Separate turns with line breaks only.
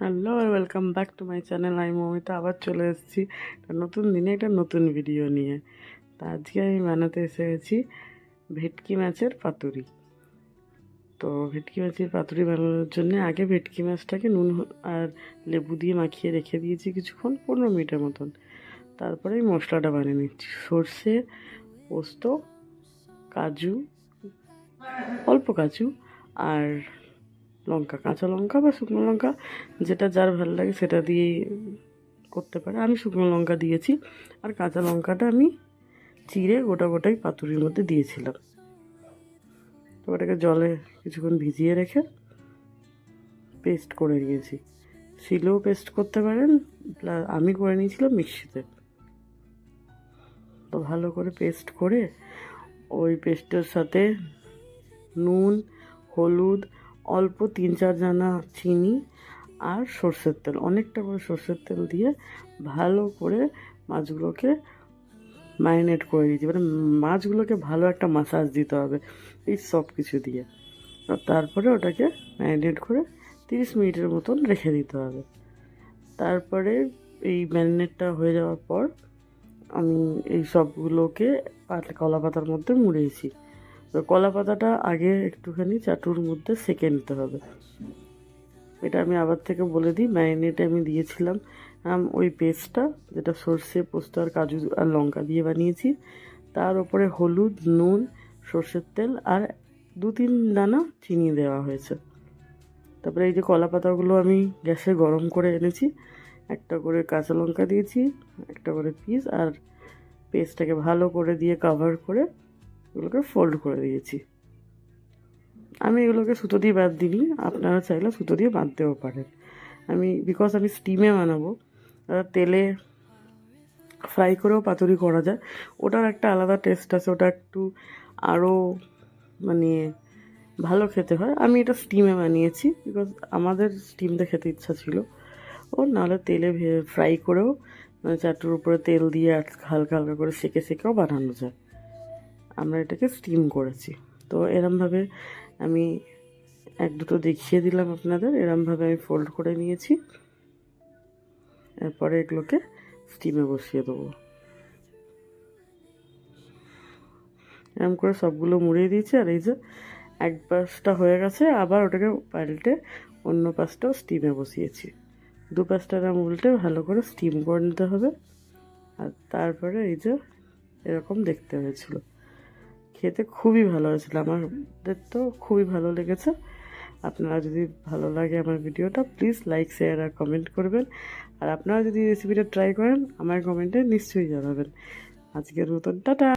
Hello আর welcome back to my channel. আমি মমিতা আবার চলে এসেছি একটা নতুন দিনে একটা নতুন ভিডিও নিয়ে। তা আজকে আমি বানাতে এসে গেছি ভেটকি মাছের পাতুরি। তো ভেটকি মাছের পাতুরি বানানোর জন্য আগে ভেটকি মাছটাকে নুন আর লেবু দিয়ে মাখিয়ে রেখে দিয়েছি কিছুক্ষণ, 15 মিনিটের মতন। তারপরে এই মশলাটা বানিয়ে নিচ্ছি। সর্ষে, পোস্ত, কাজু, অল্প কাজু আর লঙ্কা, কাঁচা লঙ্কা বা শুকনো লঙ্কা, যেটা যার ভালো লাগে সেটা দিয়েই করতে পারে। আমি শুকনো লঙ্কা দিয়েছি আর কাঁচা লঙ্কাটা আমি চিড়ে গোটা গোটাই পাতুরির মধ্যে দিয়েছিলাম। তো ওটাকে জলে কিছুক্ষণ ভিজিয়ে রেখে পেস্ট করে নিয়েছি। শিলেও পেস্ট করতে পারেন, আমি করে নিয়েছিলাম মিক্সিতে। তো ভালো করে পেস্ট করে ওই পেস্টের সাথে নুন, হলুদ, অল্প 3-4 দানা চিনি আর সর্ষের তেল, অনেকটা করে সর্ষের তেল দিয়ে ভালো করে মাছগুলোকে ম্যারিনেট করে দিয়েছি। মানে মাছগুলোকে ভালো একটা মাসাজ দিতে হবে এই সব কিছু দিয়ে। আর তারপরে ওটাকে ম্যারিনেট করে 30 মিনিটের মতন রেখে দিতে হবে। তারপরে এই ম্যারিনেটটা হয়ে যাওয়ার পর আমি এই সবগুলোকে কলা পাতার মধ্যে মুড়িয়েছি। তো কলা পাতাটা আগে একটুখানি চাটুর মধ্যে সেঁকে নিতে হবে। এটা আমি আবার থেকে বলে দিই, ম্যারিনেটে আমি দিয়েছিলাম ওই পেস্টটা, যেটা সর্ষে, পোস্ত আর কাজু আর লঙ্কা দিয়ে বানিয়েছি। তার ওপরে হলুদ, নুন, সর্ষের তেল আর 2-3 দানা চিনি দেওয়া হয়েছে। তারপরে এই যে কলা পাতাগুলো আমি গ্যাসে গরম করে এনেছি, একটা করে কাঁচা লঙ্কা দিয়েছি, একটা করে পিস আর পেস্টটাকে ভালো করে দিয়ে কভার করে এগুলোকে ফোল্ড করে দিয়েছি। আমি এগুলোকে সুতো দিয়ে বাদ দিইনি, আপনারা চাইলে সুতো দিয়ে বাঁধতেও পারেন। আমি স্টিমে বানাবো, তেলে ফ্রাই করেও পাতুরি করা যায়, ওটার একটা আলাদা টেস্ট আছে, ওটা একটু আরও মানে ভালো খেতে হয়। আমি এটা স্টিমে বানিয়েছি বিকজ আমাদের স্টিমটা খেতে ইচ্ছা ছিল। ও নাহলে তেলে ফ্রাই করেও, মানে চাটুর উপরে তেল দিয়ে হালকা হালকা করে সেঁকে সেঁকেও বানানো যায়। আমরা এটাকে স্টিম করেছি। তো এরমভাবে আমি 1-2টো দেখিয়ে দিলাম আপনাদের। এরমভাবে আমি ফোল্ড করে নিয়েছি। এরপরে এগুলোকে স্টিমে বসিয়ে দেবো। এরম করে সবগুলো মুড়িয়ে দিয়েছি। আর এই যে এক পাশটা হয়ে গেছে, আবার ওটাকে পাল্টে অন্য পাশটাও স্টিমে বসিয়েছি। 2 পাশটা উল্টে ভালো করে স্টিম করে নিতে হবে। আর তারপরে এই যে এরকম দেখতে হয়েছিল, খেতে খুবই ভালো হয়েছিল, আমাদের তো খুবই ভালো লেগেছে। আপনারা যদি ভালো লাগে আমার ভিডিওটা, প্লিজ লাইক, শেয়ার আর কমেন্ট করবেন। আর আপনারা যদি রেসিপিটা ট্রাই করেন আমার কমেন্টে নিশ্চয়ই জানাবেন। আজকের মতন টাটা।